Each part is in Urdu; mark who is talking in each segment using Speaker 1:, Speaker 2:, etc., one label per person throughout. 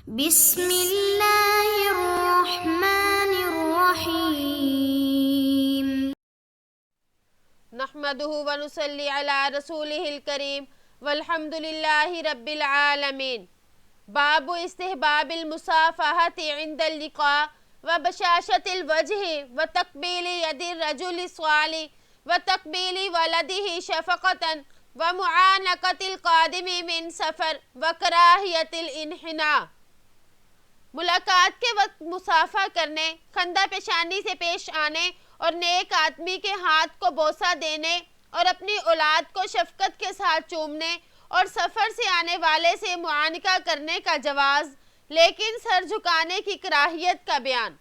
Speaker 1: بسم اللہ الرحمن الرحیم
Speaker 2: نحمده ونصلي على رسوله الكريم والحمد لله رب العالمين. باب استحباب المصافحة عند اللقاء وبشاشة الوجه وتقبيل يد الرجل الصالح وتقبيل ولده شفقة ومعانقة القادم من سفر وكراهية الانحناء. ملاقات کے وقت مصافحہ کرنے، خندہ پیشانی سے پیش آنے اور نیک آدمی کے ہاتھ کو بوسہ دینے اور اپنی اولاد کو شفقت کے ساتھ چومنے اور سفر سے آنے والے سے معانقہ کرنے کا جواز، لیکن سر جھکانے کی کراہیت کا بیان.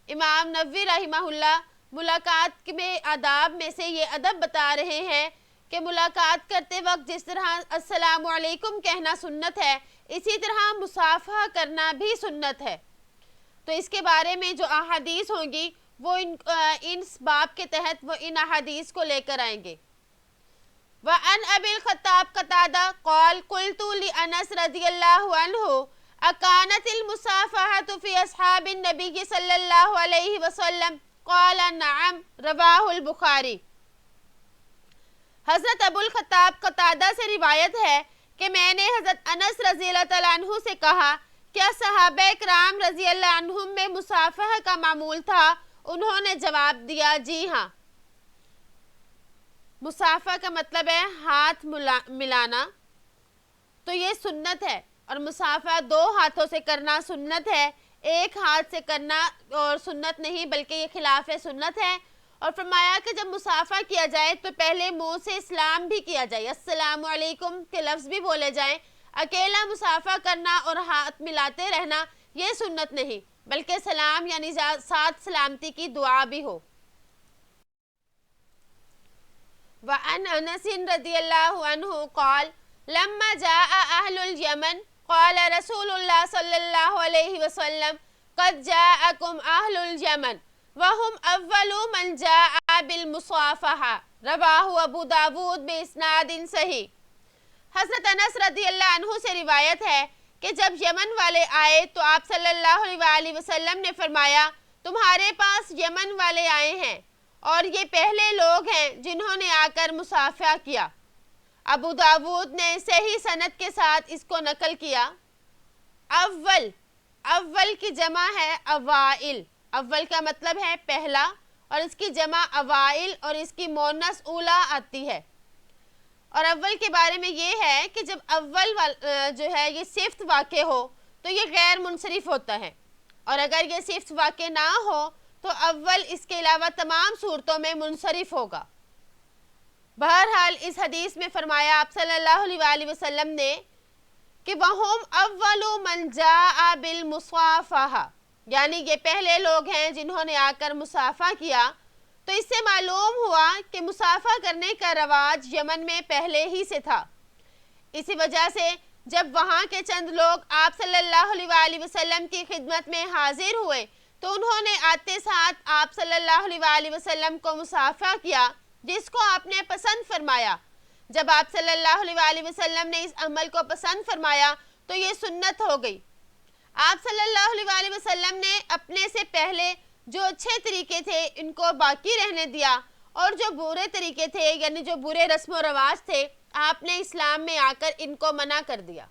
Speaker 2: امام نووی رحمہ اللہ ملاقات میں آداب میں سے یہ ادب بتا رہے ہیں کہ ملاقات کرتے وقت جس طرح السلام علیکم کہنا سنت ہے، اسی طرح مصافحہ کرنا بھی سنت ہے. تو اس کے بارے میں جو احادیث ہوں گی وہ ان باب کے تحت وہ ان احادیث کو لے کر آئیں گے. وعن ابی الخطاب قتادہ قال قلت لانس رضی اللہ عنہ اکانت المصافحة فی اصحاب النبی صلی اللہ علیہ وسلم قال نعم رواہ البخاری. حضرت ابو الخطاب قتادہ سے روایت ہے کہ میں نے حضرت انس رضی اللہ تعالیٰ عنہ سے کہا کیا صحابہ کرام رضی اللہ عنہم میں مصافحہ کا معمول تھا؟ انہوں نے جواب دیا جی ہاں. مصافحہ کا مطلب ہے ہاتھ ملانا، تو یہ سنت ہے. اور مصافحہ دو ہاتھوں سے کرنا سنت ہے، ایک ہاتھ سے کرنا اور سنت نہیں بلکہ یہ خلاف سنت ہے. اور فرمایا کہ جب مصافحہ کیا جائے تو پہلے منہ سے اسلام بھی کیا جائے، السلام علیکم کے لفظ بھی بولے جائیں. اکیلا مصافحہ کرنا اور ہاتھ ملاتے رہنا یہ سنت نہیں بلکہ سلام یعنی ساتھ سلامتی کی دعا بھی ہو. وعن انس رضی اللہ عنہ قال لما جاء اہل الیمن قال رسول اللہ صلی اللہ علیہ وسلم قد جاءکم اہل الیمن وهم اول من جاء بالمصافحہ رواہ ابو داود باسناد صحیح. حضرت انس رضی اللہ عنہ سے روایت ہے کہ جب یمن والے آئے تو آپ صلی اللہ علیہ وسلم نے فرمایا تمہارے پاس یمن والے آئے ہیں اور یہ پہلے لوگ ہیں جنہوں نے آ کر مصافحہ کیا. ابو داود نے صحیح سند کے ساتھ اس کو نقل کیا. اول کی جمع ہے اوائل، اول کا مطلب ہے پہلا اور اس کی جمع اوائل اور اس کی مؤنث اولا آتی ہے. اور اول کے بارے میں یہ ہے کہ جب اول جو ہے یہ صفت واقع ہو تو یہ غیر منصرف ہوتا ہے، اور اگر یہ صفت واقع نہ ہو تو اول اس کے علاوہ تمام صورتوں میں منصرف ہوگا. بہرحال اس حدیث میں فرمایا آپ صلی اللہ علیہ وسلم نے کہ وَهُمْ أَوَّلُ مَنْ جَاءَ بِالْمُصَافَحَةِ، یعنی یہ پہلے لوگ ہیں جنہوں نے آ کر مصافحہ کیا. تو اس سے معلوم ہوا کہ مصافحہ کرنے کا رواج یمن میں پہلے ہی سے تھا. اسی وجہ سے جب وہاں کے چند لوگ آپ صلی اللہ علیہ وسلم کی خدمت میں حاضر ہوئے تو انہوں نے آتے ساتھ آپ صلی اللہ علیہ وسلم کو مصافحہ کیا، جس کو آپ نے پسند فرمایا. جب آپ صلی اللہ علیہ وسلم نے اس عمل کو پسند فرمایا تو یہ سنت ہو گئی. آپ صلی اللہ علیہ وسلم نے اپنے سے پہلے جو اچھے طریقے تھے ان کو باقی رہنے دیا، اور جو برے طریقے تھے یعنی جو برے رسم و رواج تھے آپ نے اسلام میں آ کر ان کو منع کر دیا.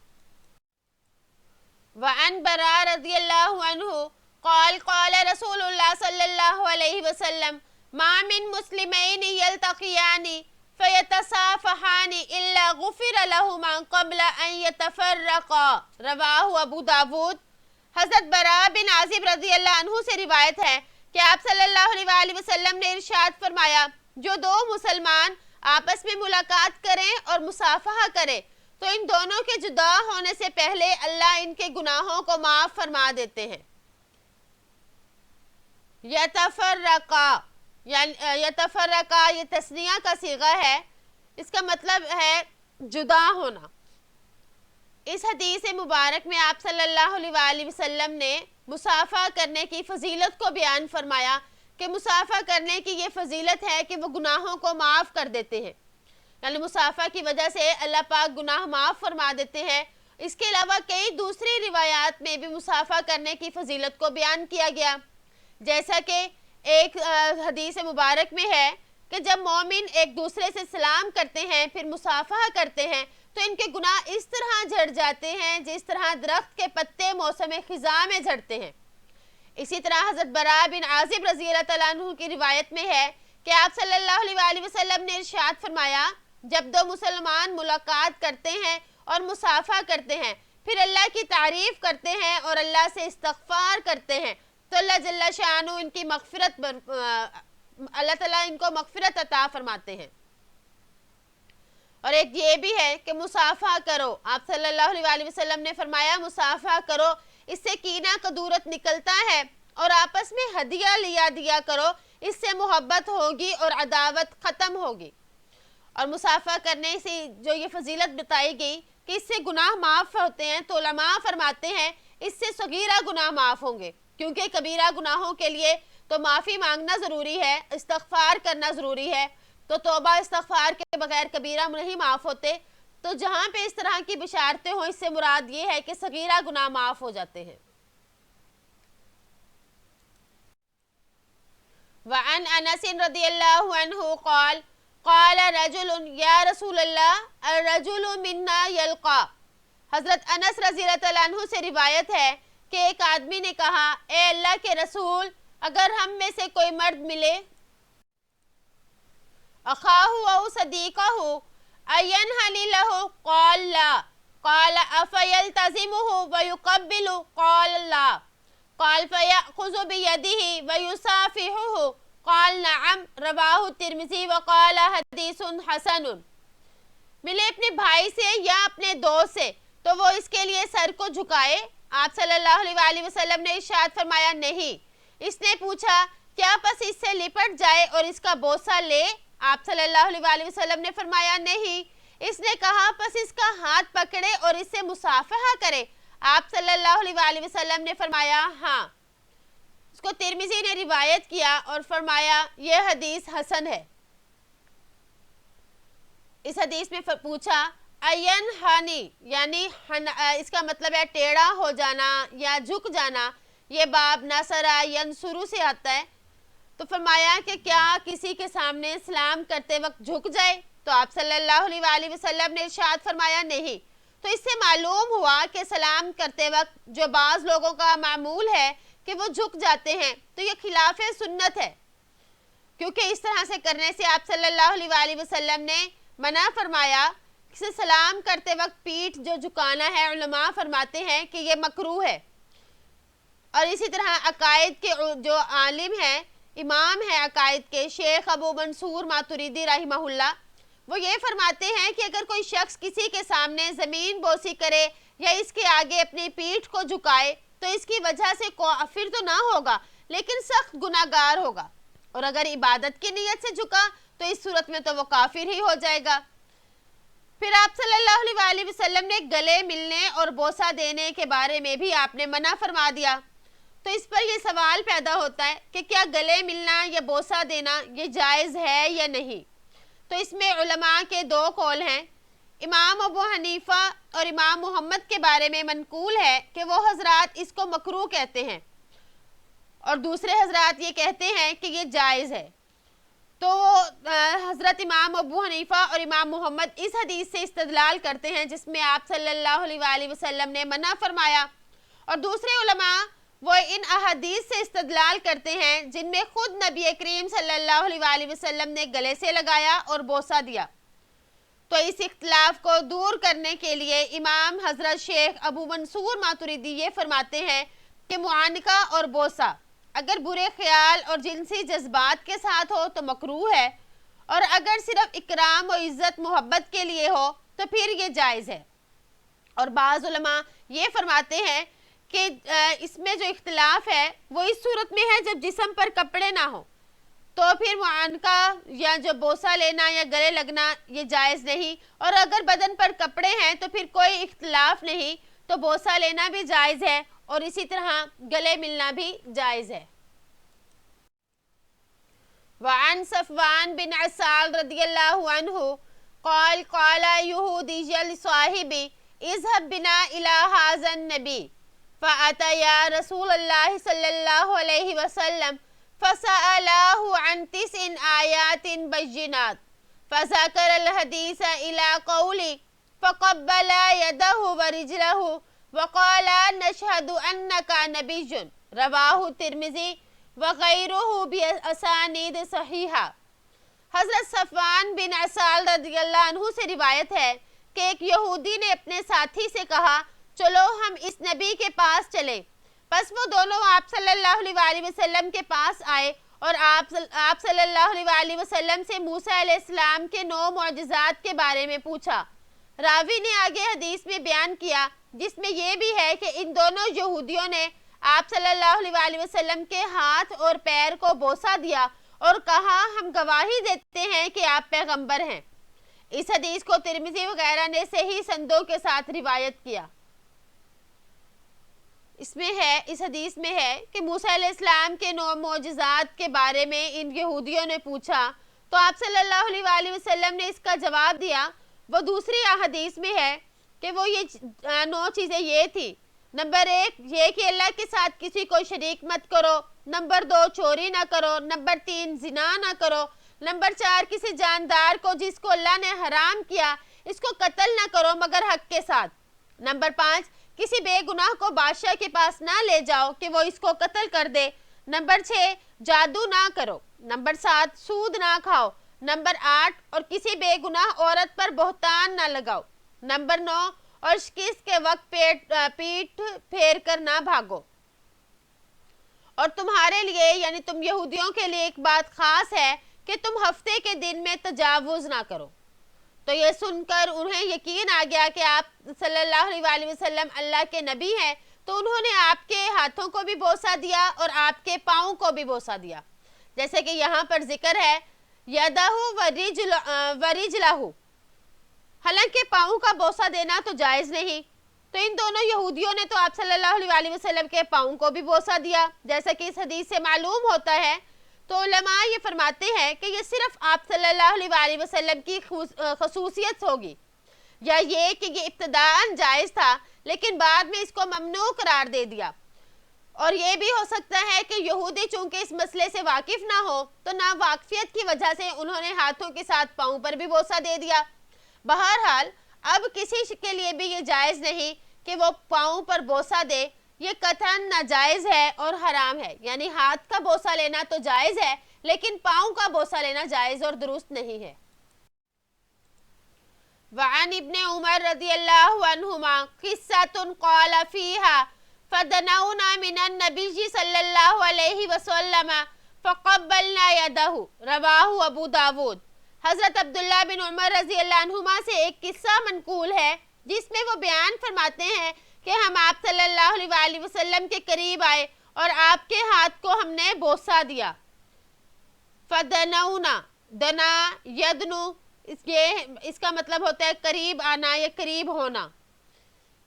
Speaker 2: وعن براء رضی اللہ عنہ قال قال رسول اللہ صلی اللہ علیہ وسلم ما من مسلمین یلتقیان فیتصافحان الا غفر لہما قبل ان یتفرقا رواہ ابو داود. حضرت براء بن عازب رضی اللہ عنہ سے روایت ہے کہ آپ صلی اللہ علیہ وسلم نے ارشاد فرمایا جو دو مسلمان آپس میں ملاقات کریں اور مصافحہ کریں تو ان دونوں کے جدا ہونے سے پہلے اللہ ان کے گناہوں کو معاف فرما دیتے ہیں. یتفرقا یہ تثنیہ کا صیغہ ہے، اس کا مطلب ہے جدا ہونا. اس حدیث مبارک میں آپ صلی اللہ علیہ وسلم نے مصافحہ کرنے کی فضیلت کو بیان فرمایا کہ مصافحہ کرنے کی یہ فضیلت ہے کہ وہ گناہوں کو معاف کر دیتے ہیں. یعنی مصافحہ کی وجہ سے اللہ پاک گناہ معاف فرما دیتے ہیں. اس کے علاوہ کئی دوسری روایات میں بھی مصافحہ کرنے کی فضیلت کو بیان کیا گیا، جیسا کہ ایک حدیث مبارک میں ہے کہ جب مومن ایک دوسرے سے سلام کرتے ہیں پھر مصافحہ کرتے ہیں تو ان کے گناہ اس طرح جھڑ جاتے ہیں جس طرح درخت کے پتے موسم خزاں میں جھڑتے ہیں۔ اسی طرح حضرت براء بن عازب رضی اللہ تعالیٰ عنہ کی روایت میں ہے کہ آپ صلی اللہ علیہ وآلہ وسلم نے ارشاد فرمایا، جب دو مسلمان ملاقات کرتے ہیں اور مصافحہ کرتے ہیں پھر اللہ کی تعریف کرتے ہیں اور اللہ سے استغفار کرتے ہیں تو اللہ جل شانہ ان کی اللہ تعالیٰ ان کو مغفرت عطا فرماتے ہیں۔ اور ایک یہ بھی ہے کہ مصافحہ کرو، آپ صلی اللہ علیہ وآلہ وسلم نے فرمایا مصافحہ کرو، اس سے کینہ کدورت نکلتا ہے، اور آپس میں ہدیہ لیا دیا کرو، اس سے محبت ہوگی اور عداوت ختم ہوگی۔ اور مصافحہ کرنے سے جو یہ فضیلت بتائی گئی کہ اس سے گناہ معاف ہوتے ہیں، تو علماء فرماتے ہیں اس سے صغیرہ گناہ معاف ہوں گے، کیونکہ کبیرہ گناہوں کے لیے تو معافی مانگنا ضروری ہے، استغفار کرنا ضروری ہے، تو توبہ استغفار کے بغیر کبیرہ نہیں معاف ہوتے۔ تو جہاں پہ اس طرح کی بشارتیں ہوں اس سے مراد یہ ہے کہ صغیرہ گناہ معاف ہو جاتے ہیں۔ وعن انس رضی اللہ عنہ قال قال رجل یا رسول اللہ الرجل منا یلقا، حضرت انس رضی اللہ تعالیٰ عنہ سے روایت ہے کہ ایک آدمی نے کہا، اے اللہ کے رسول، اگر ہم میں سے کوئی مرد ملے اخاہ او صدیقہ اینحنی لہ قال لا، قال افیلتزمہ ویقبل قال لا، قال فیأخذ بیدہ ویصافحہ قال نعم، رواہ الترمذی وقال حدیث حسن۔ ملے اپنے بھائی سے یا اپنے دوست سے تو وہ اس کے لیے سر کو جھکائے؟ آپ صلی اللہ علیہ وآلہ وسلم نے ارشاد فرمایا نہیں۔ اس نے پوچھا کیا پس اس سے لپٹ جائے اور اس کا بوسہ لے؟ آپ صلی اللہ علیہ وآلہ وسلم نے فرمایا نہیں۔ اس نے کہا پس اس کا ہاتھ پکڑے اور اس سے مصافحہ کرے؟ آپ صلی اللہ علیہ وآلہ وسلم نے فرمایا ہاں۔ اس کو ترمذی نے روایت کیا اور فرمایا یہ حدیث حسن ہے۔ اس حدیث میں پوچھا این ہانی، یعنی اس کا مطلب ہے ٹیڑھا ہو جانا یا جھک جانا، یہ باب نصرہ ینصرو سے آتا ہے، تو فرمایا کہ کیا کسی کے سامنے سلام کرتے وقت جھک جائے؟ تو آپ صلی اللہ علیہ وآلہ وسلم نے ارشاد فرمایا نہیں۔ تو اس سے معلوم ہوا کہ سلام کرتے وقت جو بعض لوگوں کا معمول ہے کہ وہ جھک جاتے ہیں تو یہ خلاف سنت ہے، کیونکہ اس طرح سے کرنے سے آپ صلی اللہ علیہ وآلہ وسلم نے منع فرمایا۔ کسی سلام کرتے وقت پیٹھ جو جھکانا ہے علماء فرماتے ہیں کہ یہ مکروہ ہے۔ اور اسی طرح عقائد کے جو عالم ہیں، امام ہیں عقائد کے، شیخ ابو منصور ماتریدی رحمہ اللہ، وہ یہ فرماتے ہیں کہ اگر کوئی شخص کسی کے سامنے زمین بوسی کرے یا اس کے آگے اپنی پیٹھ کو جھکائے تو اس کی وجہ سے کافر تو نہ ہوگا لیکن سخت گناہگار ہوگا، اور اگر عبادت کی نیت سے جھکا تو اس صورت میں تو وہ کافر ہی ہو جائے گا۔ پھر آپ صلی اللہ علیہ وآلہ وسلم نے گلے ملنے اور بوسہ دینے کے بارے میں بھی آپ نے منع فرما دیا۔ تو اس پر یہ سوال پیدا ہوتا ہے کہ کیا گلے ملنا یا بوسہ دینا یہ جائز ہے یا نہیں؟ تو اس میں علماء کے دو قول ہیں۔ امام ابو حنیفہ اور امام محمد کے بارے میں منقول ہے کہ وہ حضرات اس کو مکروہ کہتے ہیں، اور دوسرے حضرات یہ کہتے ہیں کہ یہ جائز ہے۔ تو حضرت امام ابو حنیفہ اور امام محمد اس حدیث سے استدلال کرتے ہیں جس میں آپ صلی اللہ علیہ وآلہ وسلم نے منع فرمایا، اور دوسرے علماء وہ ان احادیث سے استدلال کرتے ہیں جن میں خود نبی کریم صلی اللہ علیہ وآلہ وسلم نے گلے سے لگایا اور بوسہ دیا۔ تو اس اختلاف کو دور کرنے کے لیے امام حضرت شیخ ابو منصور ماتریدی یہ فرماتے ہیں کہ معانقہ اور بوسہ اگر برے خیال اور جنسی جذبات کے ساتھ ہو تو مکروہ ہے، اور اگر صرف اکرام و عزت محبت کے لیے ہو تو پھر یہ جائز ہے۔ اور بعض علماء یہ فرماتے ہیں کہ اس میں جو اختلاف ہے وہ اس صورت میں ہے جب جسم پر کپڑے نہ ہو تو پھر معانقہ یا جو بوسہ لینا یا گلے لگنا یہ جائز نہیں، اور اگر بدن پر کپڑے ہیں تو پھر کوئی اختلاف نہیں، تو بوسہ لینا بھی جائز ہے اور اسی طرح گلے ملنا بھی جائز ہے۔ وعن صفوان بن عسال رضی اللہ عنہ قال قال یہودی لصاحبی اذهب بنا الى هذا النبي فأتيا رسول الله صلى الله عليه وسلم فسألاه عن 9 آيات بينات فذكر الحديث إلى قوله فقبل يده ورجله وقال نشهد أنك نبي رواه الترمذی وغیرہ بأسانید صحیحہ۔ حضرت صفوان بن عسال رضی اللہ عنہ سے روایت ہے کہ ایک یہودی نے اپنے ساتھی سے کہا چلو ہم اس نبی کے پاس چلیں۔ پس وہ دونوں آپ صلی اللہ علیہ وسلم کے پاس آئے اور آپ صلی اللہ علیہ وسلم سے موسیٰ علیہ السلام کے 9 معجزات کے بارے میں پوچھا۔ راوی نے آگے حدیث میں بیان کیا جس میں یہ بھی ہے کہ ان دونوں یہودیوں نے آپ صلی اللہ علیہ وسلم کے ہاتھ اور پیر کو بوسہ دیا اور کہا ہم گواہی دیتے ہیں کہ آپ پیغمبر ہیں۔ اس حدیث کو ترمذی وغیرہ نے صحیح سندوں کے ساتھ روایت کیا۔ اس حدیث میں ہے کہ موسیٰ علیہ السلام کے 9 معجزات کے بارے میں ان یہودیوں نے پوچھا تو آپ صلی اللہ علیہ وسلم نے اس کا جواب دیا۔ وہ دوسری حدیث میں ہے کہ وہ یہ 9 چیزیں یہ تھی۔ نمبر 1 یہ کہ اللہ کے ساتھ کسی کو شریک مت کرو۔ نمبر 2 چوری نہ کرو۔ نمبر 3 زنا نہ کرو۔ نمبر 4 کسی جاندار کو جس کو اللہ نے حرام کیا اس کو قتل نہ کرو مگر حق کے ساتھ۔ نمبر 5 کسی بے گناہ کو بادشاہ کے پاس نہ لے جاؤ کہ وہ اس کو قتل کر دے۔ نمبر 6 جادو نہ کرو۔ نمبر 7 سود نہ کھاؤ۔ نمبر 8 اور کسی بے گناہ عورت پر بہتان نہ لگاؤ۔ نمبر 9 اور شکست کے وقت پیٹ پھیر کر نہ بھاگو۔ اور تمہارے لیے یعنی تم یہودیوں کے لیے ایک بات خاص ہے کہ تم ہفتے کے دن میں تجاوز نہ کرو۔ تو یہ سن کر انہیں یقین آ گیا کہ آپ صلی اللہ علیہ وسلم اللہ کے نبی ہیں، تو انہوں نے آپ کے ہاتھوں کو بھی بوسہ دیا اور آپ کے پاؤں کو بھی بوسہ دیا، جیسے کہ یہاں پر ذکر ہے یدہ ورجلہ۔ حالانکہ پاؤں کا بوسہ دینا تو جائز نہیں، تو ان دونوں یہودیوں نے تو آپ صلی اللہ علیہ وسلم کے پاؤں کو بھی بوسہ دیا، جیسا کہ اس حدیث سے معلوم ہوتا ہے۔ تو علماء یہ فرماتے ہیں کہ یہ صرف آپ صلی اللہ علیہ وسلم کی خصوصیت ہوگی، یا یہ کہ یہ ابتداءً جائز تھا لیکن بعد میں اس کو ممنوع قرار دے دیا۔ اور یہ بھی ہو سکتا ہے کہ یہودی چونکہ اس مسئلے سے واقف نہ ہو تو ناواقفیت کی وجہ سے انہوں نے ہاتھوں کے ساتھ پاؤں پر بھی بوسہ دے دیا۔ بہرحال اب کسی کے لیے بھی یہ جائز نہیں کہ وہ پاؤں پر بوسہ دے، یہ قطعاً ناجائز ہے اور حرام ہے۔ یعنی ہاتھ کا بوسہ لینا تو جائز ہے لیکن پاؤں کا بوسہ لینا جائز اور درست نہیں ہے۔ وعن ابن عمر رضی اللہ عنہما قصۃ قال فیہا فدنونا من النبی صلی اللہ علیہ وسلم فقبلنا یدہ رواہ ابو داود۔ حضرت عبداللہ بن عمر رضی اللہ عنہما سے ایک قصہ منقول ہے جس میں وہ بیان فرماتے ہیں کہ ہم آپ صلی اللہ علیہ وسلم کے قریب آئے اور آپ کے ہاتھ کو ہم نے بوسہ دیا۔ فدنونا، دنا یدنو، اس کا مطلب ہوتا ہے قریب آنا یا قریب ہونا۔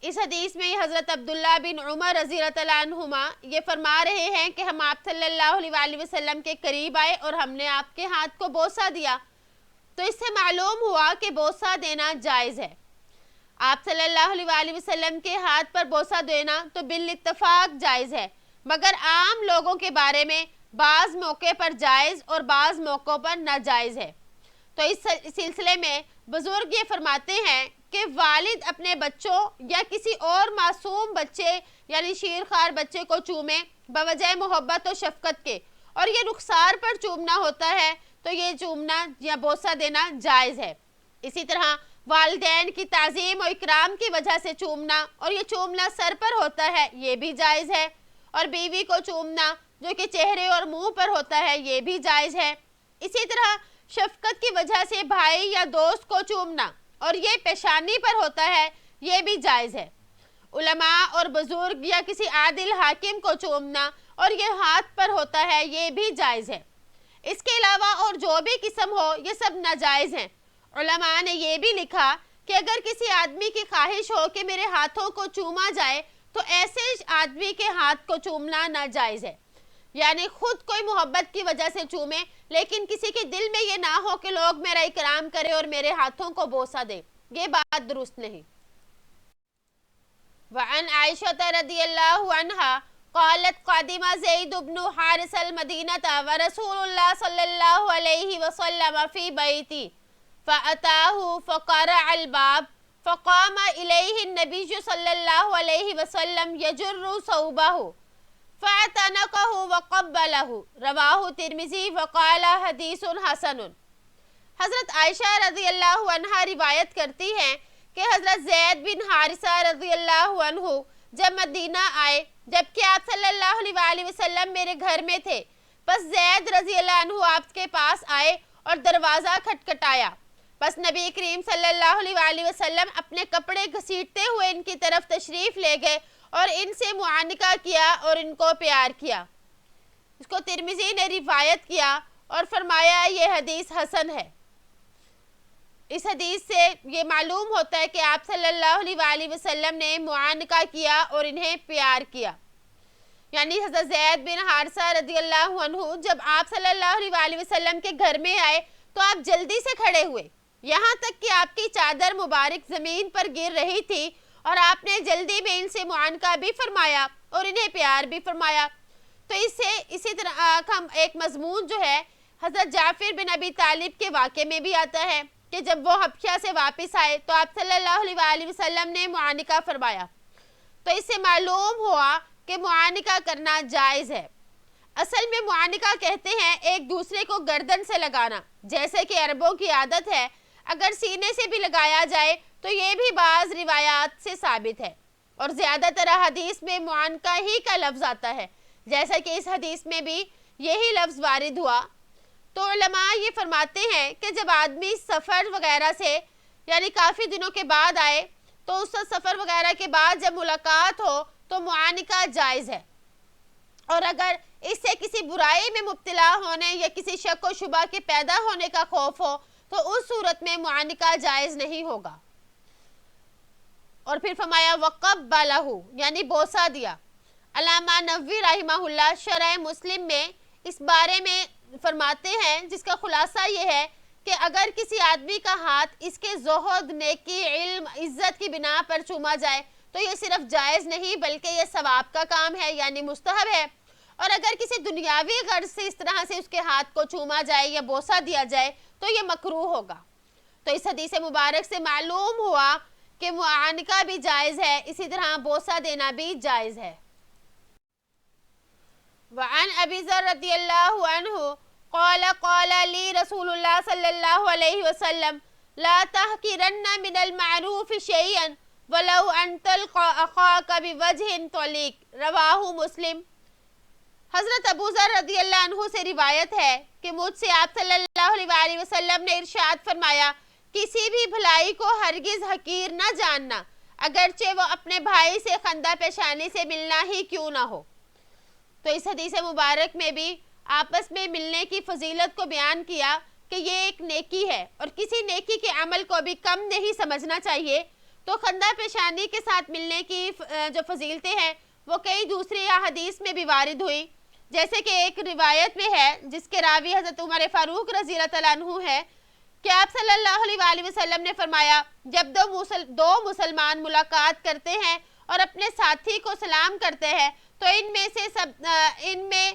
Speaker 2: اس حدیث میں حضرت عبداللہ بن عمر رضی اللہ عنہما یہ فرما رہے ہیں کہ ہم آپ صلی اللہ علیہ وسلم کے قریب آئے اور ہم نے آپ کے ہاتھ کو بوسہ دیا۔ تو اس سے معلوم ہوا کہ بوسہ دینا جائز ہے۔ آپ صلی اللہ علیہ وسلم کے ہاتھ پر بوسہ دینا تو بالاتفاق جائز ہے، مگر عام لوگوں کے بارے میں بعض موقع پر جائز اور بعض موقعوں پر ناجائز ہے۔ تو اس سلسلے میں بزرگ یہ فرماتے ہیں کہ والد اپنے بچوں یا کسی اور معصوم بچے یعنی شیرخوار بچے کو چومے بوجہ محبت و شفقت کے، اور یہ رخسار پر چومنا ہوتا ہے تو یہ چومنا یا بوسہ دینا جائز ہے۔ اسی طرح والدین کی تعظیم و اکرام کی وجہ سے چومنا، اور یہ چومنا سر پر ہوتا ہے، یہ بھی جائز ہے، اور بیوی کو چومنا جو کہ چہرے اور منہ پر ہوتا ہے یہ بھی جائز ہے۔ اسی طرح شفقت کی وجہ سے بھائی یا دوست کو چومنا اور یہ پیشانی پر ہوتا ہے یہ بھی جائز ہے۔ علماء اور بزرگ یا کسی عادل حاکم کو چومنا اور یہ ہاتھ پر ہوتا ہے یہ بھی جائز ہے۔ اس کے علاوہ اور جو بھی قسم ہو یہ سب ناجائز ہیں۔ علماء نے یہ بھی لکھا کہ اگر کسی آدمی کی خواہش ہو کہ میرے ہاتھوں کو چوما جائے تو ایسے آدمی کے ہاتھ کو چومنا ناجائز ہے، یعنی خود کوئی محبت کی وجہ سے چومے لیکن کسی کے دل میں یہ نہ ہو کہ لوگ میرا اکرام کرے اور میرے ہاتھوں کو بوسہ دے، یہ بات درست نہیں۔ وعن عائشة رضی اللہ عنہا قالت قدم زید بن حارث المدینة ورسول اللہ صلی اللہ علیہ وسلم فی بیتی فأتاه فقرع الباب فقام الیہ النبی صلی اللہ علیہ وسلم یجر ثوبہ فاعتنقه وقبله رواہ ترمذی وقال حدیث حسن۔ حضرت عائشہ رضی اللہ عنہا روایت کرتی ہیں کہ حضرت زید بن حارثہ رضی اللہ عنہ جب مدینہ آئے جبکہ آپ صلی اللہ علیہ وسلم میرے گھر میں تھے، بس زید رضی اللہ عنہ آپ کے پاس آئے اور دروازہ کھٹکھٹایا، بس نبی کریم صلی اللہ علیہ وسلم اپنے کپڑے گھسیٹتے ہوئے ان کی طرف تشریف لے گئے اور ان سے معانقہ کیا اور ان کو پیار کیا۔ اس کو ترمذی نے روایت کیا اور فرمایا یہ حدیث حسن ہے۔ اس حدیث سے یہ معلوم ہوتا ہے کہ آپ صلی اللہ علیہ وسلم نے معانقہ کیا اور انہیں پیار کیا، یعنی حضرت زید بن حارثہ رضی اللہ عنہ جب آپ صلی اللہ علیہ وسلم کے گھر میں آئے تو آپ جلدی سے کھڑے ہوئے، یہاں تک کہ آپ کی چادر مبارک زمین پر گر رہی تھی اور آپ نے جلدی میں ان سے معانقہ بھی فرمایا اور انہیں پیار بھی فرمایا۔ تو اس سے اسی طرح ہم ایک مضمون جو ہے حضرت جعفر بن ابی طالب کے واقعے میں بھی آتا ہے کہ جب وہ حبشہ سے واپس آئے تو آپ صلی اللہ علیہ وسلم نے معانقہ فرمایا۔ تو اس سے معلوم ہوا کہ معانقہ کرنا جائز ہے۔ اصل میں معانقہ کہتے ہیں ایک دوسرے کو گردن سے لگانا، جیسے کہ عربوں کی عادت ہے، اگر سینے سے بھی لگایا جائے تو یہ بھی بعض روایات سے ثابت ہے، اور زیادہ تر حدیث میں معانقہ ہی کا لفظ آتا ہے، جیسا کہ اس حدیث میں بھی یہی لفظ وارد ہوا۔ تو علماء یہ فرماتے ہیں کہ جب آدمی سفر وغیرہ سے یعنی کافی دنوں کے بعد آئے تو اس سفر وغیرہ کے بعد جب ملاقات ہو تو معانقہ جائز ہے، اور اگر اس سے کسی برائی میں مبتلا ہونے یا کسی شک و شبہ کے پیدا ہونے کا خوف ہو تو اس صورت میں معانقہ جائز نہیں ہوگا۔ اور پھر فرمایا وقبلہ یعنی بوسہ دیا۔ علامہ نووی رحمہ اللہ شرح مسلم میں اس بارے میں فرماتے ہیں، جس کا خلاصہ یہ ہے کہ اگر کسی آدمی کا ہاتھ اس کے زہد، نیکی، علم، عزت کی بنا پر چوما جائے تو یہ صرف جائز نہیں بلکہ یہ ثواب کا کام ہے، یعنی مستحب ہے، اور اگر کسی دنیاوی غرض سے اس طرح سے اس کے ہاتھ کو چوما جائے یا بوسہ دیا جائے تو یہ مکروہ ہوگا۔ تو اس حدیث مبارک سے معلوم ہوا کہ معانقہ بھی جائز ہے، اسی طرح بوسہ دینا بھی جائز ہے۔ وعن ابی ذر رضی اللہ عنہ قال قال لی رسول اللہ صلی اللہ علیہ وسلم لا تحقرن من المعروف شیئا ولو ان تلقى اخاک بوجہ طلیق رواہ مسلم۔ حضرت ابو ذر رضی اللہ عنہ سے روایت ہے کہ مجھ سے آپ صلی اللہ علیہ وسلم نے ارشاد فرمایا کسی بھی بھلائی کو ہرگز حقیر نہ جاننا، اگرچہ وہ اپنے بھائی سے خندہ پیشانی سے ملنا ہی کیوں نہ ہو۔ تو اس حدیث مبارک میں بھی آپس میں ملنے کی فضیلت کو بیان کیا کہ یہ ایک نیکی ہے اور کسی نیکی کے عمل کو بھی کم نہیں سمجھنا چاہیے۔ تو خندہ پیشانی کے ساتھ ملنے کی جو فضیلتیں ہیں وہ کئی دوسری حدیث میں بھی وارد ہوئی، جیسے کہ ایک روایت میں ہے جس کے راوی حضرت عمر فاروق رضی اللہ عنہ ہے کہ آپ صلی اللہ علیہ وسلم نے فرمایا جب دو مسلمان ملاقات کرتے ہیں اور اپنے ساتھی کو سلام کرتے ہیں تو ان میں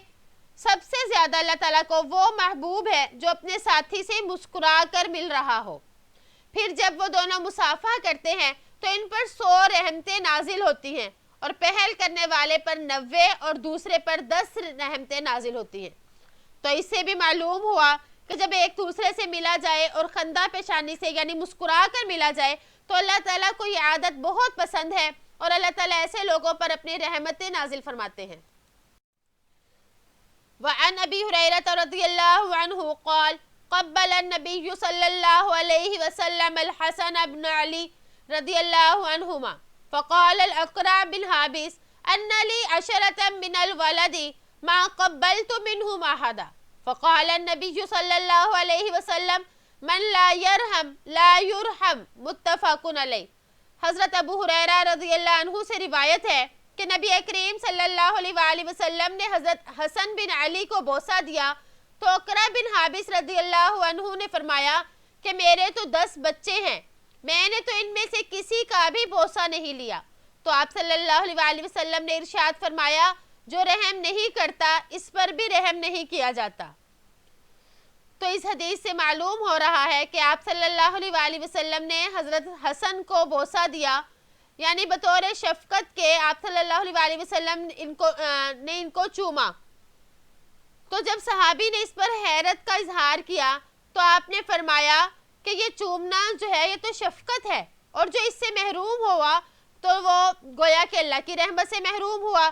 Speaker 2: سب سے زیادہ اللہ تعالیٰ کو وہ محبوب ہے جو اپنے ساتھی سے مسکرا کر مل رہا ہو۔ پھر جب وہ دونوں مصافحہ کرتے ہیں تو ان پر 100 رحمتیں نازل ہوتی ہیں، اور پہل کرنے والے پر 90 اور دوسرے پر 10 رحمتیں نازل ہوتی ہیں۔ تو اس سے بھی معلوم ہوا کہ جب ایک دوسرے سے ملا جائے اور خندہ پیشانی سے یعنی مسکرا کر ملا جائے تو اللہ تعالیٰ کو یہ عادت بہت پسند ہے، اور اللہ تعالیٰ ایسے لوگوں پر اپنی رحمتیں نازل فرماتے ہیں۔ وعن ابی ہریرہ رضی اللہ عنہ قال قبل النبی صلی اللہ علیہ وسلم الحسن بن علی رضی اللہ عنہما فقال الاقرع بن حابس ان لی عشرة من الولد ما قبلت منهم احدا فقال النبی صلی اللہ علیہ وسلم من لا يرحم لا يرحم متفق علیہ۔ حضرت ابو ہریرہ رضی اللہ عنہ سے روایت ہے کہ نبی کریم صلی اللہ علیہ وسلم نے حضرت حسن بن علی کو بوسہ دیا تو اقرع بن حابس رضی اللہ عنہ نے فرمایا کہ میرے تو 10 بچے ہیں، میں نے تو ان میں سے کسی کا بھی بوسہ نہیں لیا، تو آپ صلی اللہ علیہ وسلم نے ارشاد فرمایا جو رحم نہیں کرتا اس پر بھی رحم نہیں کیا جاتا۔ تو اس حدیث سے معلوم ہو رہا ہے کہ آپ صلی اللہ علیہ وسلم نے حضرت حسن کو بوسہ دیا، یعنی بطور شفقت کے آپ صلی اللہ علیہ وسلم نے ان کو چوما۔ تو جب صحابی نے اس پر حیرت کا اظہار کیا تو آپ نے فرمایا کہ یہ چومنا جو ہے یہ تو شفقت ہے، اور جو اس سے محروم ہوا تو وہ گویا کہ اللہ کی رحمت سے محروم ہوا،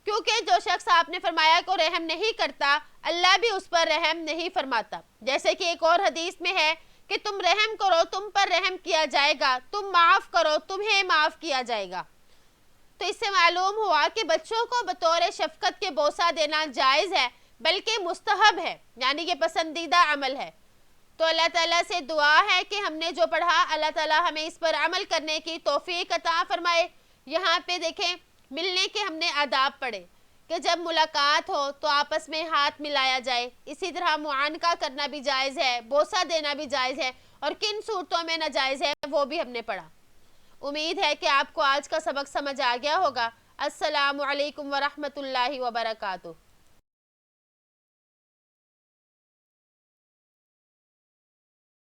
Speaker 2: کیونکہ جو شخص آپ نے فرمایا کو رحم نہیں کرتا اللہ بھی اس پر رحم نہیں فرماتا۔ جیسے کہ ایک اور حدیث میں ہے کہ تم رحم کرو تم پر رحم کیا جائے گا، تم معاف کرو تمہیں معاف کیا جائے گا۔ تو اس سے معلوم ہوا کہ بچوں کو بطور شفقت کے بوسہ دینا جائز ہے، بلکہ مستحب ہے، یعنی کہ پسندیدہ عمل ہے۔ تو اللہ تعالیٰ سے دعا ہے کہ ہم نے جو پڑھا اللہ تعالیٰ ہمیں اس پر عمل کرنے کی توفیق عطا فرمائے۔ یہاں پہ دیکھیں ملنے کے ہم نے آداب پڑھے کہ جب ملاقات ہو تو آپس میں ہاتھ ملایا جائے، اسی طرح معانقہ کرنا بھی جائز ہے، بوسہ دینا بھی جائز ہے، اور کن صورتوں میں ناجائز ہے وہ بھی ہم نے پڑھا۔ امید ہے کہ آپ کو آج کا سبق سمجھ آ گیا ہوگا۔ السلام علیکم ورحمۃ اللہ وبرکاتہ۔